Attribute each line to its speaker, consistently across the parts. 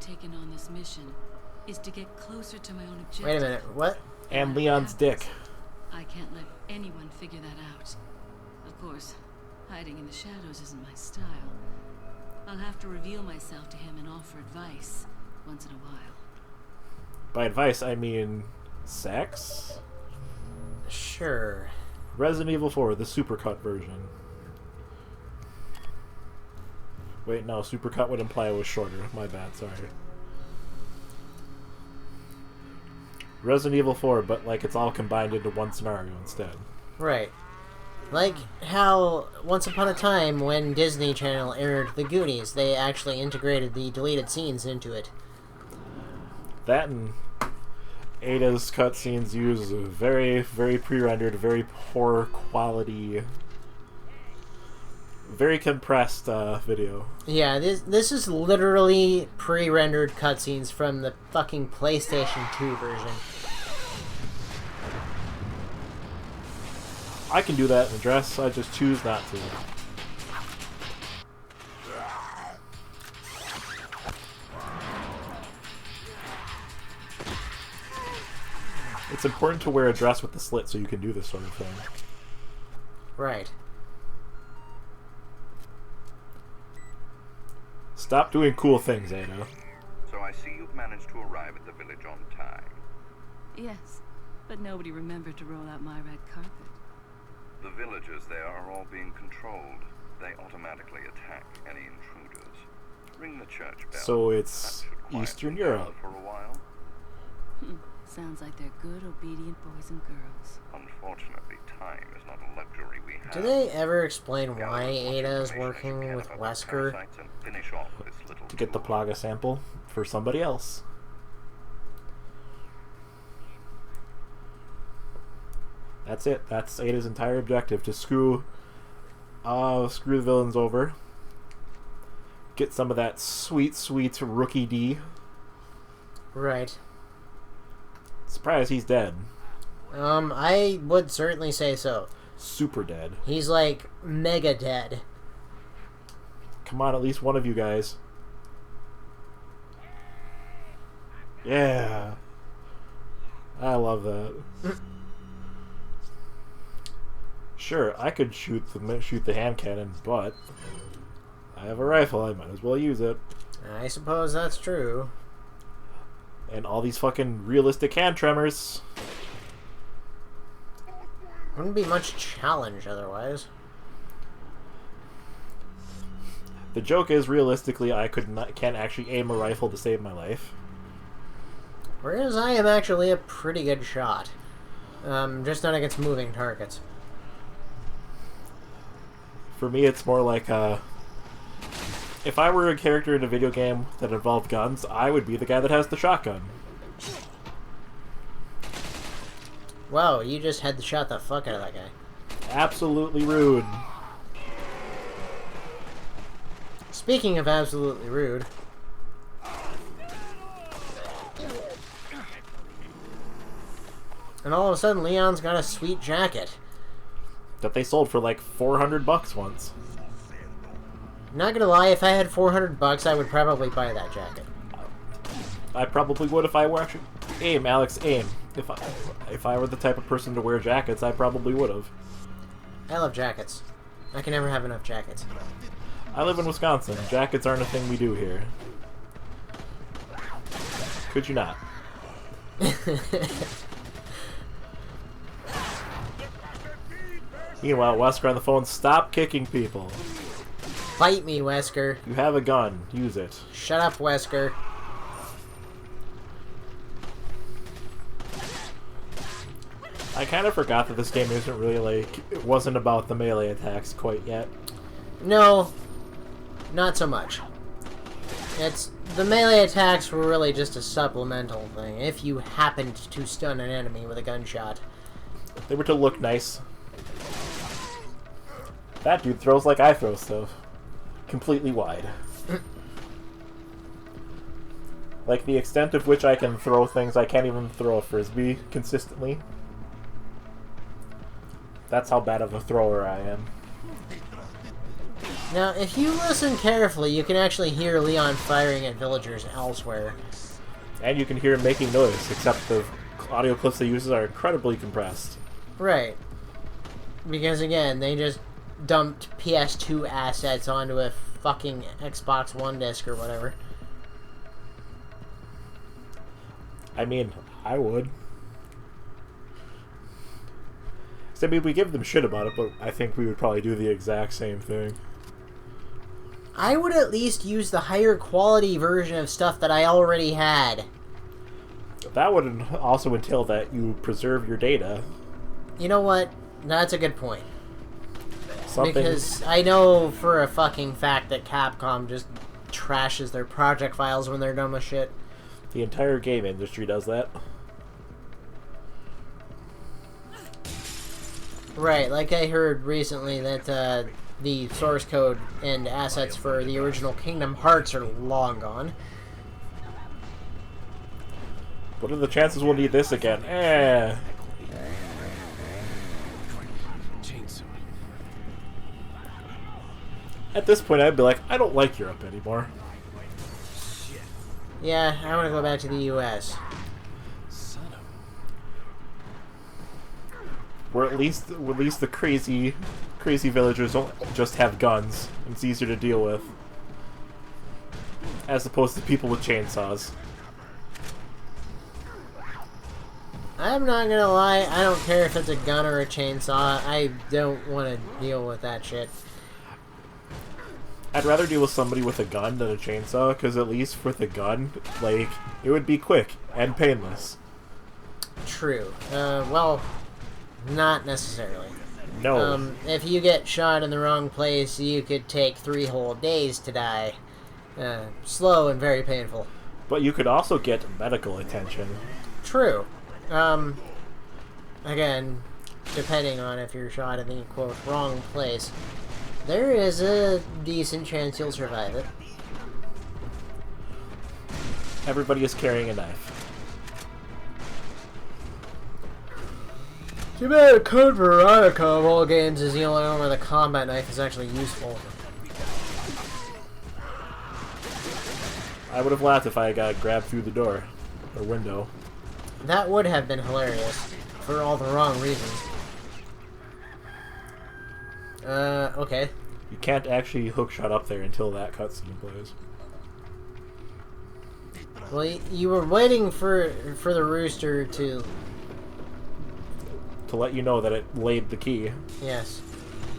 Speaker 1: taken on this mission is to get closer to my own objective.
Speaker 2: Wait a minute, what?
Speaker 3: And Leon's dick.
Speaker 1: I can't let anyone figure that out. Of course, hiding in the shadows isn't my style. I'll have to reveal myself to him and offer advice once in a while.
Speaker 3: By advice, I mean sex?
Speaker 2: Sure.
Speaker 3: Resident Evil 4, the supercut version. Wait, no, supercut would imply it was shorter. My bad, sorry. Resident Evil 4, but like it's all combined into one scenario instead.
Speaker 2: Right. Like how once upon a time when Disney Channel aired The Goonies, they actually integrated the deleted scenes into it.
Speaker 3: That and Ada's cutscenes use a very, very pre-rendered, very poor quality, very compressed video.
Speaker 2: Yeah, this is literally pre-rendered cutscenes from the fucking PlayStation 2 version.
Speaker 3: I can do that in a dress, I just choose not to. It's important to wear a dress with the slit so you can do this sort of thing.
Speaker 2: Right.
Speaker 3: Stop doing cool things, Ada.
Speaker 4: So I see you've managed to arrive at the village on time.
Speaker 1: Yes, but nobody remembered to roll out my red carpet.
Speaker 4: The villagers there are all being controlled. They automatically attack any intruders. Ring the church bell.
Speaker 3: So it's Eastern Europe.
Speaker 4: For a while.
Speaker 1: Sounds like they're good, obedient boys and girls.
Speaker 4: Unfortunately, time is not a luxury we have.
Speaker 2: Do they ever explain why Ada is working with Wesker?
Speaker 3: To get the Plaga sample for somebody else. That's it. That's Ada's entire objective. To screw the villains over. Get some of that sweet, sweet rookie D.
Speaker 2: Right.
Speaker 3: Surprised he's dead.
Speaker 2: I would certainly say so.
Speaker 3: Super dead.
Speaker 2: He's like mega dead.
Speaker 3: Come on, at least one of you guys. Yeah. I love that. Sure, I could shoot the hand cannon, but I have a rifle. I might as well use it.
Speaker 2: I suppose that's true.
Speaker 3: And all these fucking realistic hand tremors.
Speaker 2: Wouldn't be much challenge otherwise.
Speaker 3: The joke is, realistically, I can't actually aim a rifle to save my life.
Speaker 2: Whereas I am actually a pretty good shot. Just not against moving targets.
Speaker 3: For me, it's more like, if I were a character in a video game that involved guns, I would be the guy that has the shotgun.
Speaker 2: Wow, you just had to shot the fuck out of that guy.
Speaker 3: Absolutely rude.
Speaker 2: Speaking of absolutely rude... And all of a sudden, Leon's got a sweet jacket.
Speaker 3: That they sold for like $400 once.
Speaker 2: Not gonna lie, if I had $400, I would probably buy that jacket.
Speaker 3: I probably would if I were actually... Aim, Alex, aim. If I were the type of person to wear jackets, I probably would have.
Speaker 2: I love jackets. I can never have enough jackets.
Speaker 3: I live in Wisconsin. Jackets aren't a thing we do here. Could you not? Meanwhile, Wesker on the phone, stop kicking people.
Speaker 2: Fight me, Wesker.
Speaker 3: You have a gun. Use it.
Speaker 2: Shut up, Wesker.
Speaker 3: I kind of forgot that this game isn't really like... It wasn't about the melee attacks quite yet.
Speaker 2: No. Not so much. The melee attacks were really just a supplemental thing, if you happened to stun an enemy with a gunshot.
Speaker 3: They were to look nice. That dude throws like I throw stuff. Completely wide. Like the extent of which I can throw things I can't even throw a frisbee consistently. That's how bad of a thrower I am.
Speaker 2: Now, if you listen carefully, you can actually hear Leon firing at villagers elsewhere.
Speaker 3: And you can hear him making noise, except the audio clips they use are incredibly compressed.
Speaker 2: Right. Because, again, they just dumped PS2 assets onto a fucking Xbox One disc or whatever.
Speaker 3: I mean, I would. So, I mean, we give them shit about it, but I think we would probably do the exact same thing.
Speaker 2: I would at least use the higher quality version of stuff that I already had.
Speaker 3: That would also entail that you preserve your data.
Speaker 2: You know what? That's a good point.
Speaker 3: Something...
Speaker 2: Because I know for a fucking fact that Capcom just trashes their project files when they're done with shit.
Speaker 3: The entire game industry does that.
Speaker 2: Right, like I heard recently that the source code and assets for the original Kingdom Hearts are long gone.
Speaker 3: What are the chances we'll need this again? At this point, I'd be like, I don't like Europe anymore.
Speaker 2: Yeah, I want to go back to the U.S.
Speaker 3: Where at least the crazy villagers don't just have guns. It's easier to deal with. As opposed to people with chainsaws.
Speaker 2: I'm not gonna lie, I don't care if it's a gun or a chainsaw. I don't want to deal with that shit.
Speaker 3: I'd rather deal with somebody with a gun than a chainsaw, because at least with a gun, like, it would be quick and painless.
Speaker 2: True. Well, not necessarily.
Speaker 3: No.
Speaker 2: If you get shot in the wrong place, you could take 3 whole days to die. Slow and very painful.
Speaker 3: But you could also get medical attention.
Speaker 2: True. Again, depending on if you're shot in the, quote, wrong place, there is a decent chance you'll survive it.
Speaker 3: Everybody is carrying a knife.
Speaker 2: Too bad Code Veronica of all games is the only one where the combat knife is actually useful.
Speaker 3: I would have laughed if I got grabbed through the door. Or window.
Speaker 2: That would have been hilarious. For all the wrong reasons. Okay.
Speaker 3: You can't actually hookshot up there until that cutscene plays.
Speaker 2: Well, you were waiting for the rooster to
Speaker 3: let you know that it laid the key.
Speaker 2: Yes.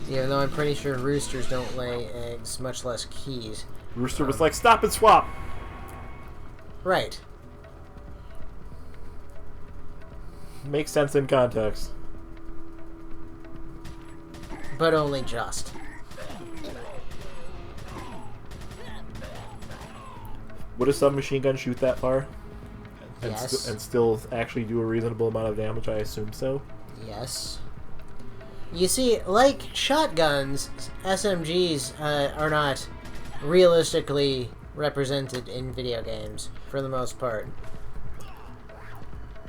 Speaker 2: Even though I'm pretty sure roosters don't lay eggs, much less keys.
Speaker 3: Rooster was like, stop and swap!
Speaker 2: Right.
Speaker 3: Makes sense in context.
Speaker 2: But only just.
Speaker 3: Would a submachine gun shoot that far?
Speaker 2: Yes.
Speaker 3: And still actually do a reasonable amount of damage? I assume so.
Speaker 2: Yes. You see, like shotguns, SMGs are not realistically represented in video games, for the most part.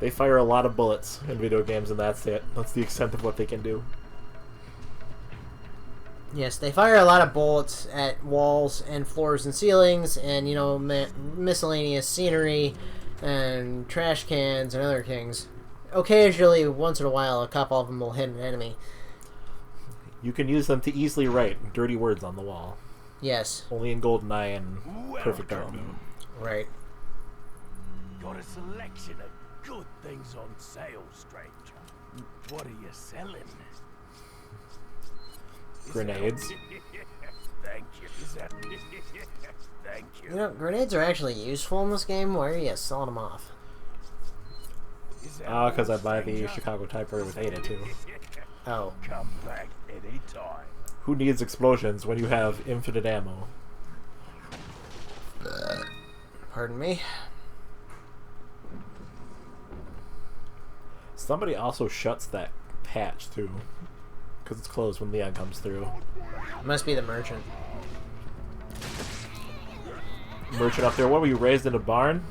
Speaker 3: They fire a lot of bullets in video games, and that's it. That's the extent of what they can do.
Speaker 2: Yes, they fire a lot of bullets at walls and floors and ceilings, and, you know, miscellaneous scenery, and trash cans and other things. Occasionally, once in a while, a couple of them will hit an enemy.
Speaker 3: You can use them to easily write dirty words on the wall.
Speaker 2: Yes.
Speaker 3: Only in GoldenEye and Perfect Dark Mode.
Speaker 2: Right.
Speaker 5: Got a selection of good things on sale, stranger. What are you selling?
Speaker 3: Grenades.
Speaker 5: Thank you. Thank you.
Speaker 2: You know, grenades are actually useful in this game. Why are you selling them off?
Speaker 3: Because I buy the Chicago typewriter with Ada, too.
Speaker 2: Oh.
Speaker 5: Come back anytime.
Speaker 3: Who needs explosions when you have infinite ammo?
Speaker 2: Pardon me?
Speaker 3: Somebody also shuts that hatch, too. Because it's closed when Leon comes through.
Speaker 2: Must be the merchant.
Speaker 3: Merchant up there. What, were you raised in a barn?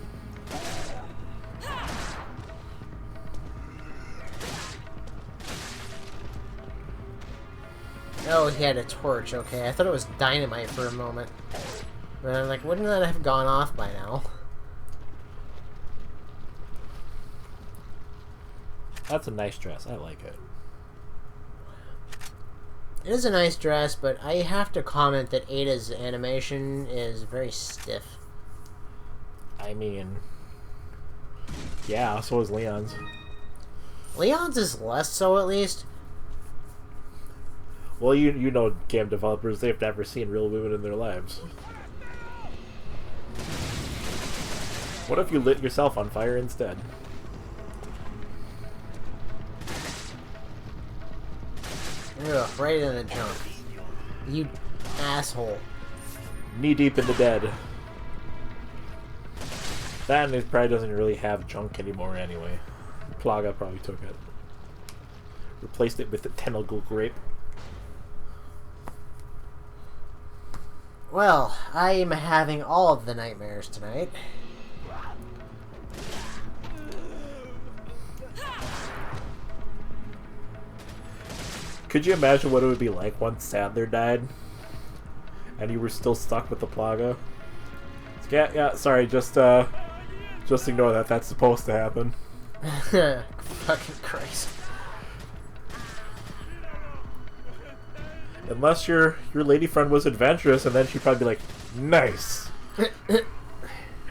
Speaker 2: Oh, he had a torch. Okay, I thought it was dynamite for a moment. But I'm like, wouldn't that have gone off by now?
Speaker 3: That's a nice dress. I like it.
Speaker 2: It is a nice dress, but I have to comment that Ada's animation is very stiff.
Speaker 3: I mean, yeah, so is Leon's.
Speaker 2: Leon's is less so, at least.
Speaker 3: Well, you know game developers, they've never seen real women in their lives. What if you lit yourself on fire instead?
Speaker 2: Ugh, right in the junk. You asshole.
Speaker 3: Knee deep in the dead. That and it probably doesn't really have junk anymore anyway. Plaga probably took it. Replaced it with the tentacle grape.
Speaker 2: Well, I'm having all of the nightmares tonight.
Speaker 3: Could you imagine what it would be like once Sadler died? And you were still stuck with the Plaga? Yeah, sorry, just ignore that. That's supposed to happen.
Speaker 2: Fucking Christ.
Speaker 3: Unless your lady friend was adventurous, and then she'd probably be like, nice!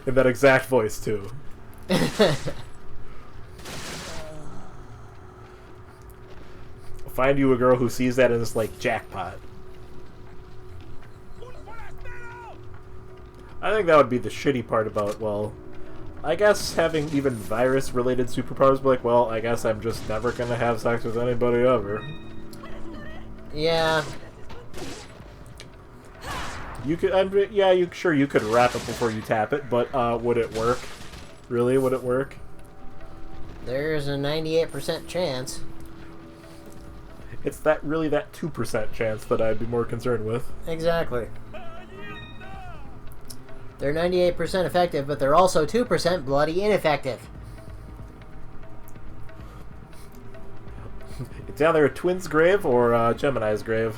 Speaker 3: In that exact voice, too. Find you a girl who sees that and is like, jackpot. I think that would be the shitty part about, well, I guess having even virus-related superpowers be like, well, I guess I'm just never gonna have sex with anybody ever.
Speaker 2: Yeah.
Speaker 3: You could, yeah, sure, you could wrap it before you tap it, but would it work? Really, would it work?
Speaker 2: There's a 98% chance.
Speaker 3: It's that 2% chance that I'd be more concerned with.
Speaker 2: Exactly. They're 98% effective, but they're also 2% bloody ineffective.
Speaker 3: It's either a twin's grave or Gemini's grave.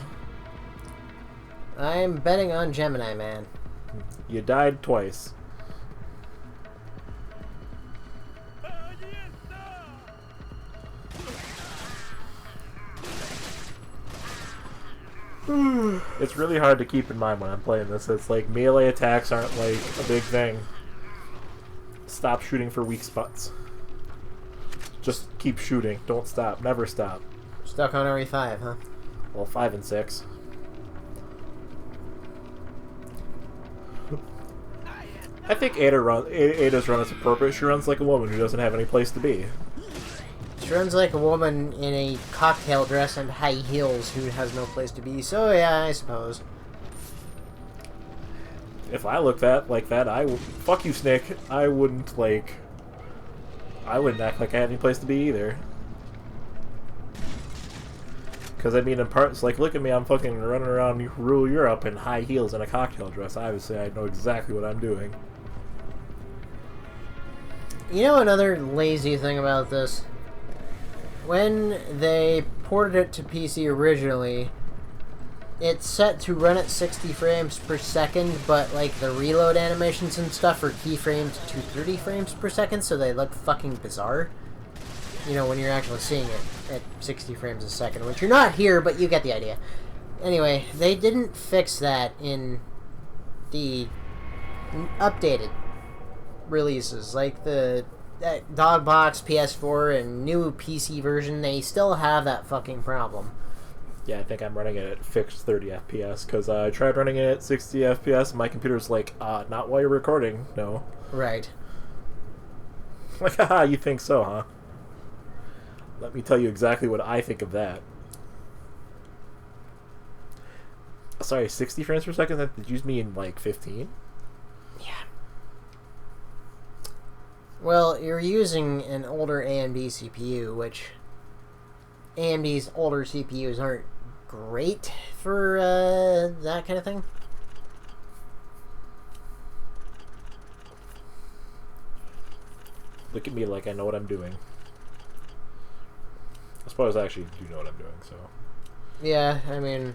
Speaker 2: I'm betting on Gemini, man.
Speaker 3: You died twice. It's really hard to keep in mind when I'm playing this. It's like melee attacks aren't like a big thing. Stop shooting for weak spots. Just keep shooting. Don't stop. Never stop.
Speaker 2: Stuck on RE5, huh?
Speaker 3: Well, 5 and 6. I think Ada's run is appropriate. She runs like a woman who doesn't have any place to be.
Speaker 2: She runs like a woman in a cocktail dress and high heels who has no place to be, so yeah, I suppose.
Speaker 3: If I looked like that, I would... Fuck you, Snake. I wouldn't act like I had any place to be either. Because, I mean, in parts, like, look at me, I'm fucking running around rural Europe in high heels and a cocktail dress. Obviously, I know exactly what I'm doing.
Speaker 2: You know another lazy thing about this? When they ported it to PC originally, it's set to run at 60 frames per second, but like the reload animations and stuff are keyframed to 30 frames per second, so they look fucking bizarre. You know, when you're actually seeing it at 60 frames a second, which you're not here, but you get the idea. Anyway, they didn't fix that in the updated releases, like the Dogbox, PS4, and new PC version. They still have that fucking problem.
Speaker 3: Yeah, I think I'm running it at fixed 30 FPS, because I tried running it at 60 FPS, and my computer's like, not while you're recording, no.
Speaker 2: Right.
Speaker 3: Like, haha, you think so, huh? Let me tell you exactly what I think of that. Sorry, 60 frames per second? Did you mean, like, 15?
Speaker 2: Yeah. Well, you're using an older AMD CPU, which AMD's older CPUs aren't great for that kind of thing.
Speaker 3: Look at me like I know what I'm doing. I suppose I actually do know what I'm doing, so...
Speaker 2: Yeah, I mean...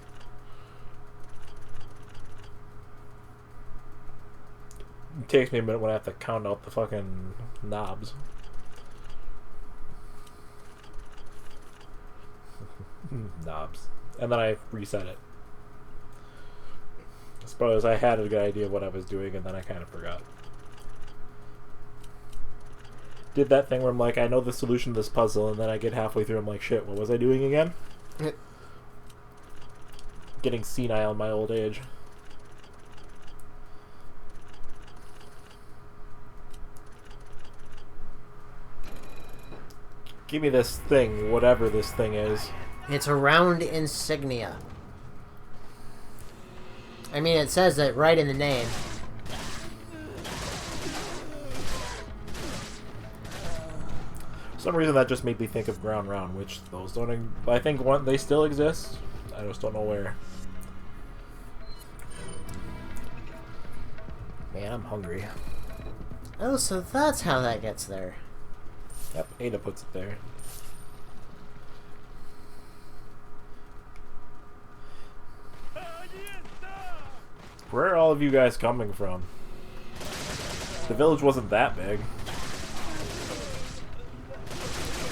Speaker 3: It takes me a minute when I have to count out the fucking knobs. Knobs. And then I reset it. I suppose I had a good idea of what I was doing, and then I kind of forgot. Did that thing where I'm like, I know the solution to this puzzle, and then I get halfway through, I'm like, shit, what was I doing again? Getting senile in my old age. Give me this thing, whatever this thing is.
Speaker 2: It's a round insignia. I mean, it says it right in the name.
Speaker 3: For some reason that just made me think of Ground Round, which those don't... I think they still exist. I just don't know where. Man, I'm hungry.
Speaker 2: Oh, so that's how that gets there.
Speaker 3: Yep, Ada puts it there. Where are all of you guys coming from? The village wasn't that big.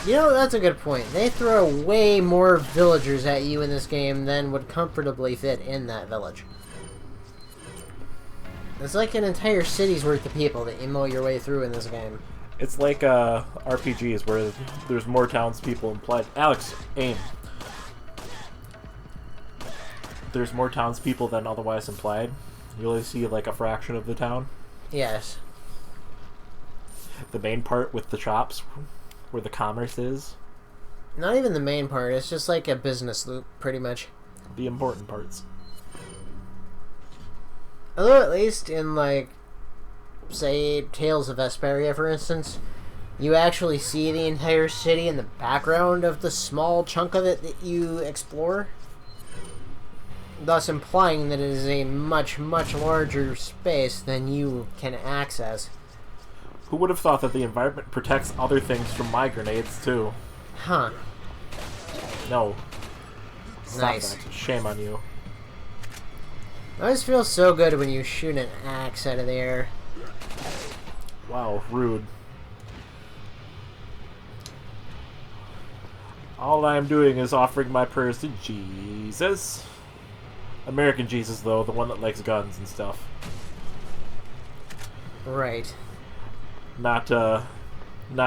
Speaker 2: You know, that's a good point. They throw way more villagers at you in this game than would comfortably fit in that village. It's like an entire city's worth of people that you mow your way through in this game.
Speaker 3: It's like RPGs where there's more townspeople implied. Alex, aim. There's more townspeople than otherwise implied. You only see like a fraction of the town.
Speaker 2: Yes.
Speaker 3: The main part with the shops, where the commerce is.
Speaker 2: Not even the main part, it's just like a business loop, pretty much.
Speaker 3: The important parts.
Speaker 2: Although at least in, like, say, Tales of Vesperia, for instance, you actually see the entire city in the background of the small chunk of it that you explore. Thus implying that it is a much, much larger space than you can access.
Speaker 3: Who would have thought that the environment protects other things from my grenades, too?
Speaker 2: Huh.
Speaker 3: No. Stop
Speaker 2: Nice.
Speaker 3: that. Shame on you.
Speaker 2: It always feels so good when you shoot an axe out of the air.
Speaker 3: Wow, rude. All I'm doing is offering my prayers to Jesus. American Jesus, though, the one that likes guns and stuff.
Speaker 2: Right.
Speaker 3: Not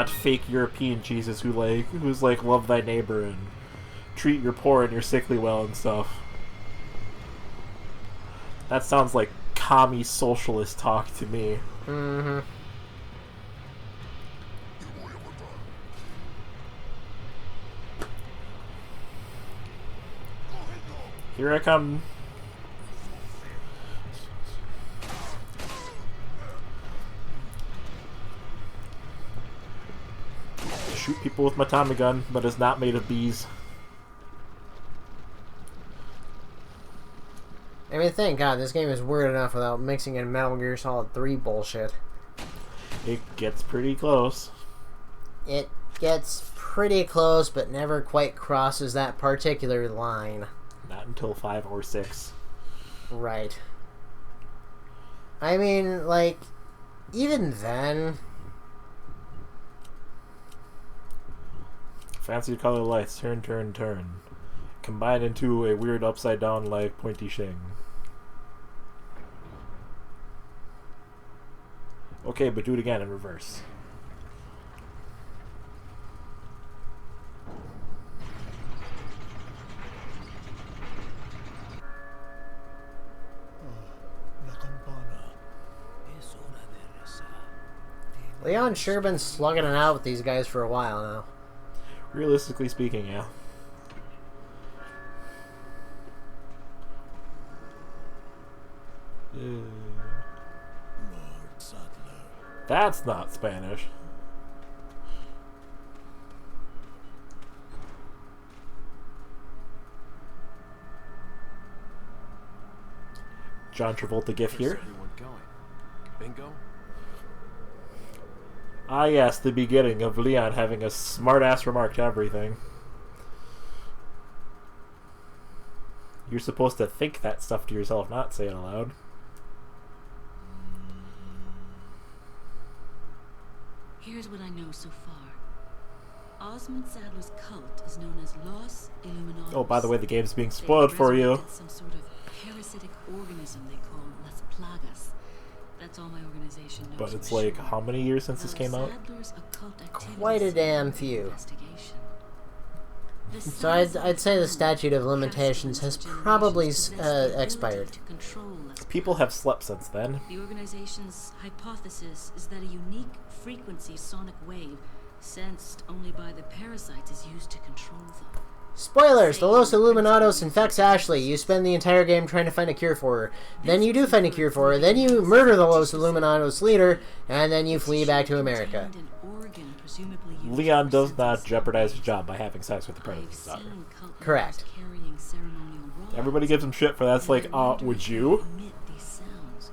Speaker 3: fake European Jesus who's like love thy neighbor and treat your poor and your sickly well and stuff. That sounds like commie socialist talk to me.
Speaker 2: Mm-hmm.
Speaker 3: Here I come. Shoot people with my Tommy gun, but it's not made of bees.
Speaker 2: I mean, thank God, this game is weird enough without mixing in Metal Gear Solid 3 bullshit.
Speaker 3: It gets pretty close.
Speaker 2: It gets pretty close, but never quite crosses that particular line.
Speaker 3: Not until 5 or 6.
Speaker 2: Right. I mean, like, even then...
Speaker 3: Fancy color lights, turn, turn, turn. Combine into a weird upside down like pointy shing. Okay, but do it again in reverse.
Speaker 2: Leon's sure been slugging it out with these guys for a while now.
Speaker 3: Realistically speaking, yeah. That's not Spanish. John Travolta gif here.
Speaker 5: Bingo?
Speaker 3: Ah yes, the beginning of Leon having a smart-ass remark to everything. You're supposed to think that stuff to yourself, not say it aloud.
Speaker 1: Here's what I know so far. Osmond Sadler's cult is known as Los Illuminados.
Speaker 3: Oh, by the way, the game's being spoiled for you.
Speaker 1: Some sort of parasitic organism they call Las Plagas. That's all my organization knows.
Speaker 3: But it's
Speaker 1: for
Speaker 3: like,
Speaker 1: sure.
Speaker 3: how many years since this came out?
Speaker 1: Sadler's occult activities
Speaker 2: Quite a damn few.
Speaker 1: investigation. The
Speaker 2: So
Speaker 1: size of
Speaker 2: I'd say the
Speaker 1: town
Speaker 2: statute of limitations has probably
Speaker 1: generations possess the ability
Speaker 2: expired.
Speaker 1: to control Las
Speaker 3: People have slept since then.
Speaker 1: The organization's hypothesis is that a unique frequency sonic wave, sensed only by the parasites, is used to control them.
Speaker 2: Spoilers! The Los Illuminados infects Ashley. You spend the entire game trying to find a cure for her. Then you do find a cure for her. Then you murder the Los Illuminados leader, and then you flee back to America.
Speaker 1: Contained an organ presumably used
Speaker 3: Leon
Speaker 1: for
Speaker 3: does not
Speaker 1: synthesis.
Speaker 3: jeopardize his job by having sex with the
Speaker 1: I've
Speaker 3: president's daughter.
Speaker 1: seen cult
Speaker 2: Correct.
Speaker 1: members carrying ceremonial rods,
Speaker 3: Everybody gives him shit for that. It's
Speaker 1: and
Speaker 3: like,
Speaker 1: I wonder
Speaker 3: would
Speaker 1: if
Speaker 3: you?
Speaker 1: they emit these sounds.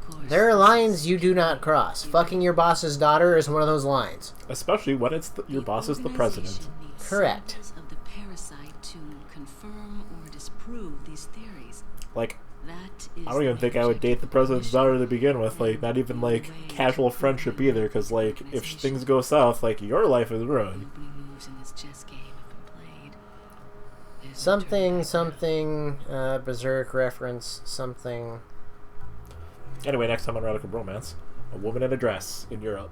Speaker 1: Of course,
Speaker 2: There are lines you do not cross. Fucking your boss's daughter is one of those lines.
Speaker 3: Especially when it's your boss is the president.
Speaker 1: organization needs
Speaker 2: Correct.
Speaker 1: samples of the parasite to confirm or disprove these theories.
Speaker 3: Like,
Speaker 1: That is
Speaker 3: I don't even think I would date the president's daughter to begin with. Like, not even like casual friendship either. Because like, if things go south, like your life is ruined.
Speaker 1: Opening moves in this chess game have been played. There's no
Speaker 2: Something,
Speaker 1: turning back now.
Speaker 2: Berserk reference, something.
Speaker 3: Anyway, next time on Radical Bromance, a woman in a dress in Europe.